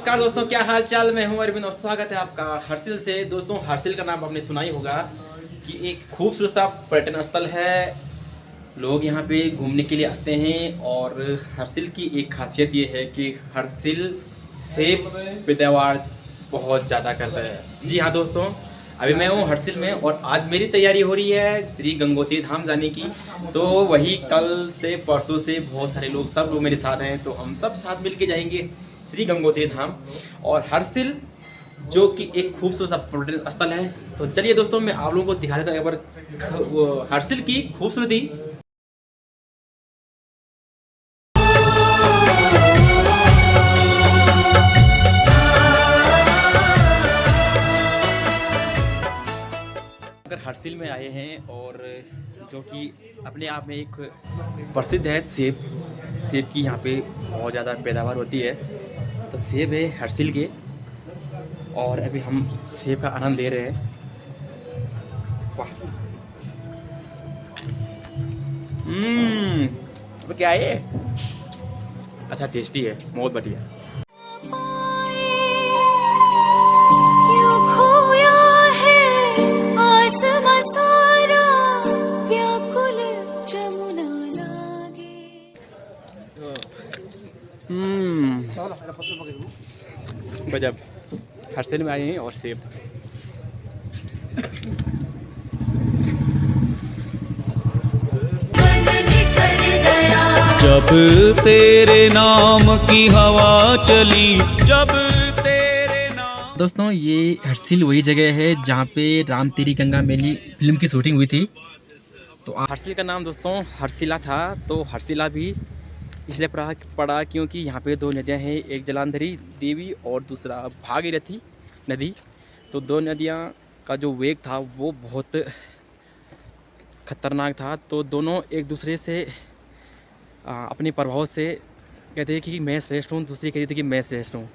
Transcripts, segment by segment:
नमस्कार दोस्तों, क्या हाल चाल। मैं हूं अरविंद और स्वागत है आपका हर्सिल से। दोस्तों, हर्सिल का नाम आपने सुना ही होगा कि एक खूबसूरत सा पर्यटन स्थल है। लोग यहां पे घूमने के लिए आते हैं और हर्सिल की एक खासियत ये है कि हर्सिल सेब पैदावार बहुत ज़्यादा करता है। जी हाँ दोस्तों, अभी मैं हूँ हर्सिल में और आज मेरी तैयारी हो रही है श्री गंगोत्री धाम जाने की। तो वही कल से परसों से बहुत सारे लोग, सब लोग मेरे साथ हैं, तो हम सब साथ मिल के जाएंगे श्री गंगोत्री धाम और हर्सिल, जो कि एक खूबसूरत सा पर्यटन स्थल है। तो चलिए दोस्तों, मैं आप लोगों को दिखा देता हूँ एक बार हर्सिल की खूबसूरती। अगर हर्सिल में आए हैं और जो कि अपने आप में एक प्रसिद्ध है सेब की यहाँ पे बहुत ज़्यादा पैदावार होती है। तो सेब है हर्सिल के और अभी हम सेब का आनंद ले रहे हैं। वाह, अब क्या है ये? अच्छा, टेस्टी है, बहुत बढ़िया। गजब, हर्सिल में आए हैं और सेब। जब तेरे नाम की हवा चली, जब तेरे नाम। दोस्तों, ये हर्सिल वही जगह है जहाँ पे राम तेरी गंगा मैली फिल्म की शूटिंग हुई थी। तो हर्सिल का नाम दोस्तों हर्सिला था। तो हर्सिला भी इसलिए पड़ा क्योंकि यहाँ पे दो नदियाँ हैं, एक जलांधरी देवी और दूसरा भागीरथी नदी। तो दो नदियाँ का जो वेग था वो बहुत खतरनाक था। तो दोनों एक दूसरे से अपने प्रभाव से कहते हैं कि मैं श्रेष्ठ हूँ, दूसरी कहती थी कि मैं श्रेष्ठ हूँ।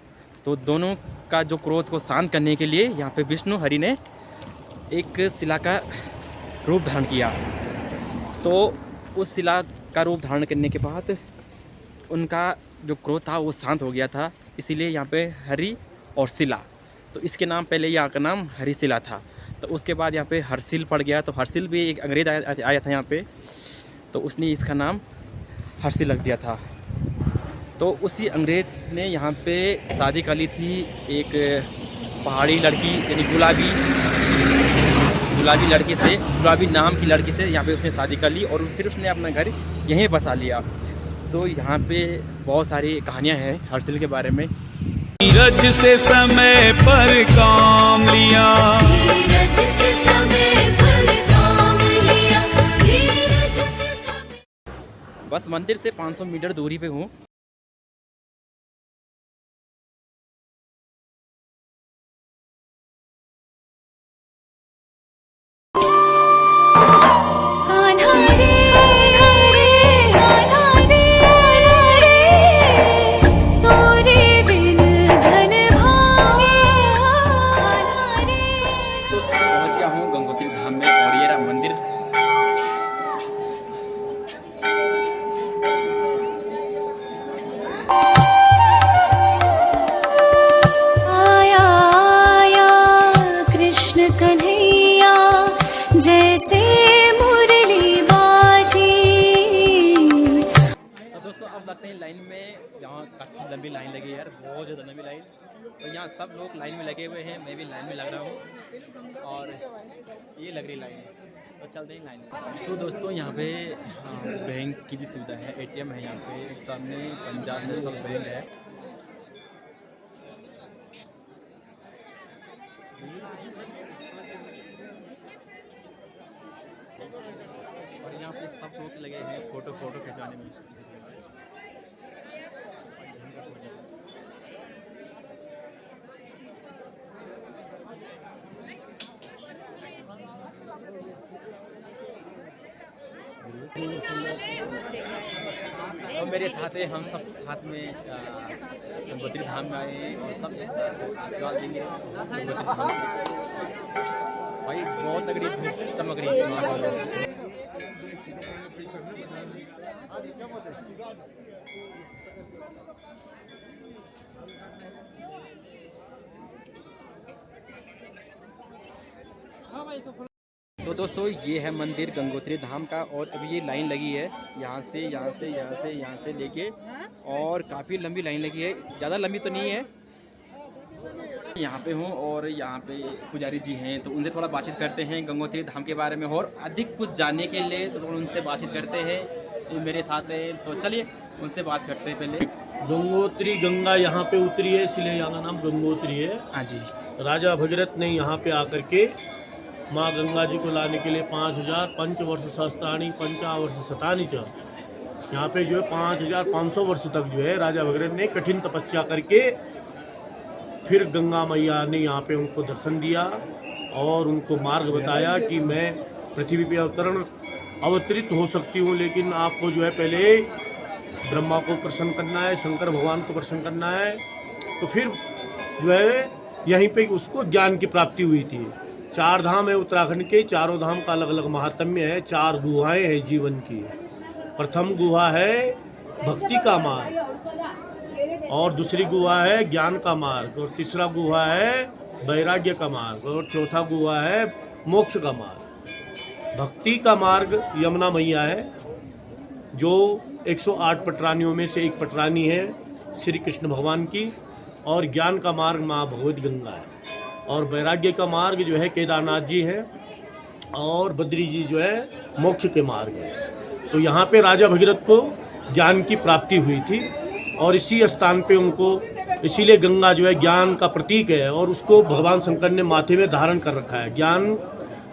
तो दोनों का जो क्रोध को शांत करने के लिए यहाँ पे विष्णु हरि ने एक शिला का रूप धारण किया। तो उस शिला का रूप धारण करने के बाद उनका जो क्रोध था वो शांत हो गया था, इसीलिए यहाँ पे हरि और शिला। तो इसके नाम पहले यहाँ का नाम हरिशिला था। तो उसके बाद यहाँ पे हर्सिल पड़ गया। तो हर्सिल भी एक अंग्रेज आया था यहाँ पे, तो उसने इसका नाम हर्सिल रख दिया था। तो उसी अंग्रेज ने यहाँ पे शादी कर ली थी एक पहाड़ी लड़की, यानी गुलाबी लड़की से, गुलाबी नाम की लड़की से यहाँ पे उसने शादी कर ली और फिर उसने अपना घर यहीं बसा लिया। तो यहाँ पे बहुत सारी कहानियाँ हैं हर्सिल के बारे में। नीरज से समय पर काम लिया, बस मंदिर से 500 मीटर दूरी पे हूँ। पहुँच गया हूँ गंगोत्री धाम में और ये रहा मंदिर। जैसे मुरली बाजी। तो दोस्तों, अब लगते हैं लाइन में। यहाँ काफ़ी लंबी लाइन लगी है यार, बहुत ज़्यादा लंबी लाइन। तो यहाँ सब लोग लाइन में लगे हुए हैं, मैं भी लाइन में लग रहा हूँ और ये लग रही लाइन है। तो चलते हैं लाइन में। सो दोस्तों, यहाँ पे बैंक की भी सुविधा है, ATM है यहाँ पे। सामने पंजाब नेशनल बैंक है। और यहाँ पे सब लोग लगे हैं फोटो खिंचवाने में। और मेरे साथ है, हम सब साथ में गंगोत्री धाम में आए हैं और सब आशीर्वाद लेंगे गंगोत्री धाम से। भाई बहुत तगड़ी धूप चमक रही है। तो दोस्तों ये है मंदिर गंगोत्री धाम का, और अभी ये लाइन लगी है यहाँ से लेके, और काफ़ी लंबी लाइन लगी है, ज़्यादा लंबी तो नहीं है। यहाँ पे हूँ और यहाँ पे पुजारी जी हैं, तो उनसे थोड़ा बातचीत करते हैं गंगोत्री धाम के बारे में, और अधिक कुछ जानने के लिए तो उनसे बातचीत करते हैं। ये मेरे साथ हैं, तो चलिए उनसे बात करते हैं। पहले गंगोत्री गंगा यहाँ पे उतरी है, इसलिए यहाँ का नाम गंगोत्री है। हाँ जी। राजा भगीरथ ने यहाँ पे आकर के माँ गंगा जी को लाने के लिए 5000 पंचवर्ष सहस्त्राणी पंचावर्ष शतानि च, यहाँ पे जो है 5500 वर्ष तक जो है राजा भगीरथ ने कठिन तपस्या करके फिर गंगा मैया ने यहाँ पे उनको दर्शन दिया और उनको मार्ग बताया कि मैं पृथ्वी पे अवतरित हो सकती हूँ, लेकिन आपको जो है पहले ब्रह्मा को प्रसन्न करना है, शंकर भगवान को प्रसन्न करना है। तो फिर जो है यहीं पे उसको ज्ञान की प्राप्ति हुई थी। 4 धाम है उत्तराखंड के, चारों धाम का अलग अलग महात्म्य है। 4 गुहाएं हैं जीवन की। प्रथम गुहा है भक्ति का मार्ग, और दूसरी गुहा है ज्ञान का मार्ग, और तीसरा गुहा है वैराग्य का मार्ग, और चौथा गुहा है मोक्ष का मार्ग। भक्ति का मार्ग यमुना मैया है, जो 108 पटरानियों में से एक पटरानी है श्री कृष्ण भगवान की, और ज्ञान का मार्ग माँ भगवत गंगा है, और वैराग्य का मार्ग जो है केदारनाथ जी है, और बद्री जी जो है मोक्ष के मार्ग है। तो यहाँ पे राजा भगीरथ को ज्ञान की प्राप्ति हुई थी, और इसी स्थान पे उनको, इसीलिए गंगा जो है ज्ञान का प्रतीक है, और उसको भगवान शंकर ने माथे में धारण कर रखा है। ज्ञान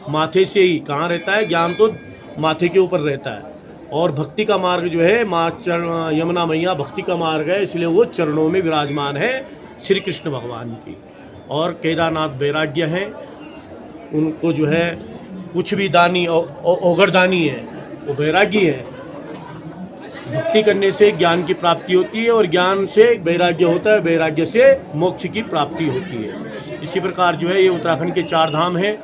माथे से ही कहाँ रहता है, ज्ञान तो माथे के ऊपर रहता है। और भक्ति का मार्ग जो है माँ यमुना मैया भक्ति का मार्ग है, इसलिए वो चरणों में विराजमान है श्री कृष्ण भगवान की। और केदारनाथ वैराग्य हैं, उनको जो है कुछ भी दानी ओगरदानी है, वो वैरागी है। भक्ति करने से ज्ञान की प्राप्ति होती है, और ज्ञान से वैराग्य होता है, वैराग्य से मोक्ष की प्राप्ति होती है। इसी प्रकार जो है ये उत्तराखंड के 4 धाम हैं,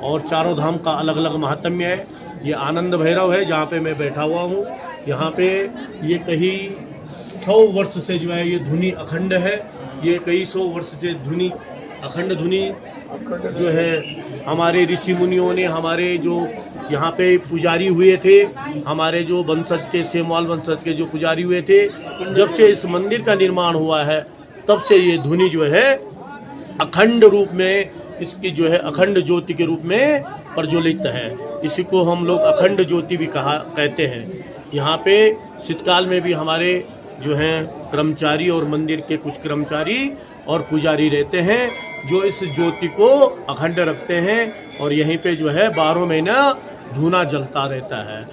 और चारों धाम का अलग अलग महात्म्य है। ये आनंद भैरव है जहाँ पे मैं बैठा हुआ हूँ। यहाँ पे ये कहीं 100 वर्ष से जो है ये धुनी अखंड है। ये कई 100 वर्ष से धुनी अखंड धुनी जो है हमारे ऋषि मुनियों ने, हमारे जो यहाँ पे पुजारी हुए थे, हमारे जो वंशज के सेमवाल वंशज के जो पुजारी हुए थे, जब से इस मंदिर का निर्माण हुआ है तब से ये धुनी जो है अखंड रूप में, इसकी जो है अखंड ज्योति के रूप में प्रज्वलित है। इसी को हम लोग अखंड ज्योति भी कहते हैं। यहाँ पे शीतकाल में भी हमारे जो हैं कर्मचारी और मंदिर के कुछ कर्मचारी और पुजारी रहते हैं, जो इस ज्योति को अखंड रखते हैं, और यहीं पे जो है 12 महीना धूना जलता रहता है।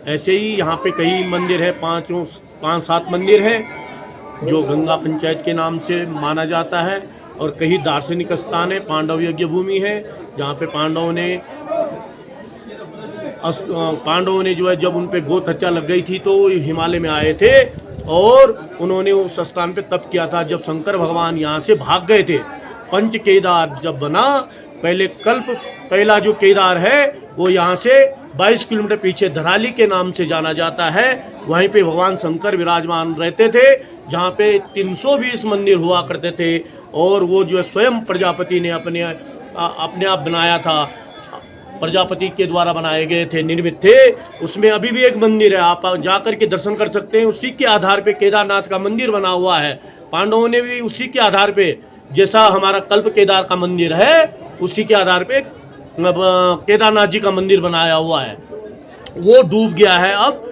ऐसे ही यहाँ पे कई मंदिर है, 5-7 मंदिर हैं जो गंगा पंचायत के नाम से माना जाता है, और कई दार्शनिक स्थान है। पांडव यज्ञ भूमि है, जहाँ पे पांडवों ने जो है जब उन पे गोत हत्या लग गई थी तो हिमालय में आए थे, और उन्होंने उस स्थान पे तप किया था जब शंकर भगवान यहाँ से भाग गए थे। पंच केदार जब बना, पहला जो केदार है वो यहाँ से 22 किलोमीटर पीछे धराली के नाम से जाना जाता है। वहीं पे भगवान शंकर विराजमान रहते थे, जहाँ पे 320 मंदिर हुआ करते थे, और वो जो स्वयं प्रजापति ने अपने आप बनाया था, प्रजापति के द्वारा बनाए गए थे, निर्मित थे। उसमें अभी भी एक मंदिर है, आप जाकर के दर्शन कर सकते हैं। उसी के आधार पे केदारनाथ का मंदिर बना हुआ है। पांडवों ने भी उसी के आधार पे, जैसा हमारा कल्प केदार का मंदिर है, उसी के आधार पे केदारनाथ जी का मंदिर बनाया हुआ है। वो डूब गया है अब।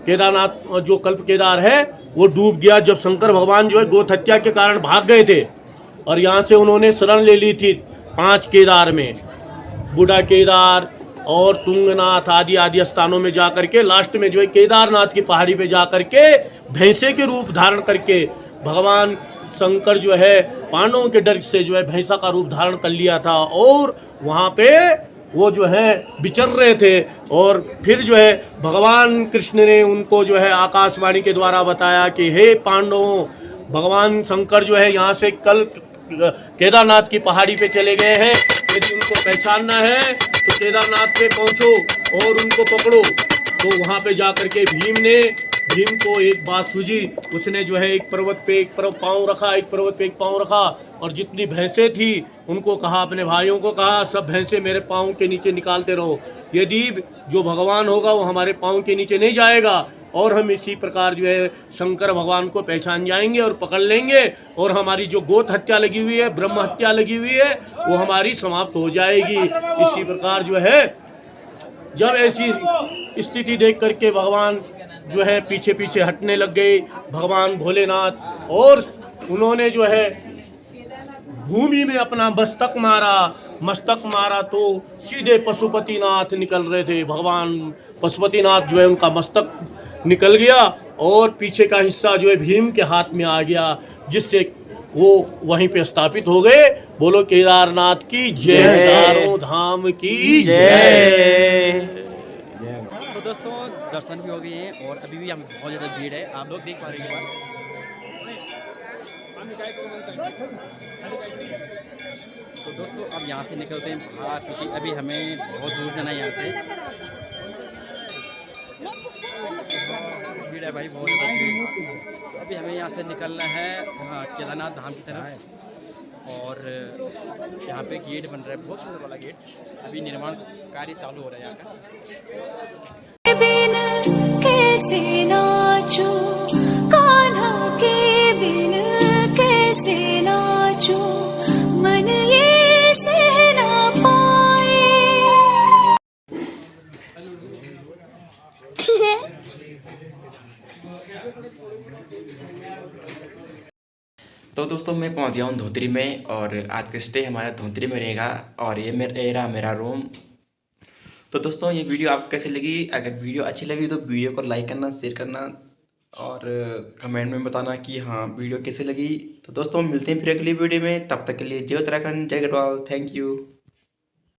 केदारनाथ जो कल्प केदार है वो डूब गया जब शंकर भगवान जो है गोत हत्या के कारण भाग गए थे, और यहाँ से उन्होंने शरण ले ली थी 5 केदार में, बूढ़ा केदार और तुंगनाथ आदि स्थानों में जाकर के लास्ट में जो है केदारनाथ की पहाड़ी पे जाकर के भैंसे के रूप धारण करके भगवान शंकर जो है पांडवों के डर से जो है भैंसा का रूप धारण कर लिया था, और वहाँ पे वो जो है विचर रहे थे। और फिर जो है भगवान कृष्ण ने उनको जो है आकाशवाणी के द्वारा बताया कि हे पांडवों, भगवान शंकर जो है यहाँ से कल केदारनाथ की पहाड़ी पे चले गए हैं, यदि उनको पहचानना है तो केदारनाथ पे पहुँचो और उनको पकड़ो। तो वहाँ पे जाकर के भीम ने भीम को एक बात सूझी, उसने जो है एक पर्वत पे एक पाँव रखा, एक पर्वत पे एक पाँव रखा, और जितनी भैंसें थी उनको कहा, अपने भाइयों को कहा, सब भैंसें मेरे पाँव के नीचे निकालते रहो। यदि जो भगवान होगा वो हमारे पाँव के नीचे नहीं जाएगा, और हम इसी प्रकार जो है शंकर भगवान को पहचान जाएंगे और पकड़ लेंगे, और हमारी जो गोत हत्या लगी हुई है, ब्रह्म हत्या लगी हुई है, वो हमारी समाप्त हो जाएगी। इसी प्रकार जो है जब ऐसी स्थिति देख करके भगवान जो है पीछे पीछे हटने लग गए, भगवान भोलेनाथ, और उन्होंने जो है भूमि में अपना मस्तक मारा तो सीधे पशुपतिनाथ निकल रहे थे। भगवान पशुपतिनाथ जो है उनका मस्तक निकल गया, और पीछे का हिस्सा जो है भीम के हाथ में आ गया, जिससे वो वहीं पे स्थापित हो गए। बोलो केदारनाथ की जय, चारों धाम की जय। तो दोस्तों दर्शन भी हो गए हैं और अभी भी हम बहुत ज़्यादा भीड़ है, आप लोग देख पा रहे हैं। तो दोस्तों अब यहाँ से निकलते हैं बाहर, क्योंकि अभी हमें बहुत दूर जाना है यहाँ से। भीड़ है भाई, बहुत ज़्यादा भीड़। तो अभी हमें यहाँ से निकलना है केदारनाथ धाम की तरफ, और यहाँ पे गेट बन रहा है, बहुत सुंदर वाला गेट। अभी निर्माण कार्य चालू हो रहा है यहाँ का। बिन कैसे नाचूं, कान्हा के बिन कैसे नाचूं, मन ये सह ना पाए। तो दोस्तों मैं पहुंच गया हूँ धोत्री में, और आज का स्टे हमारा धोत्री में रहेगा, और ये मेरा रूम। तो दोस्तों ये वीडियो आपको कैसी लगी? अगर वीडियो अच्छी लगी तो वीडियो को लाइक करना, शेयर करना, और कमेंट में बताना कि हाँ वीडियो कैसी लगी। तो दोस्तों मिलते हैं फिर अगली वीडियो में, तब तक के लिए जय उत्तराखंड, जय गढ़वाल, थैंक यू।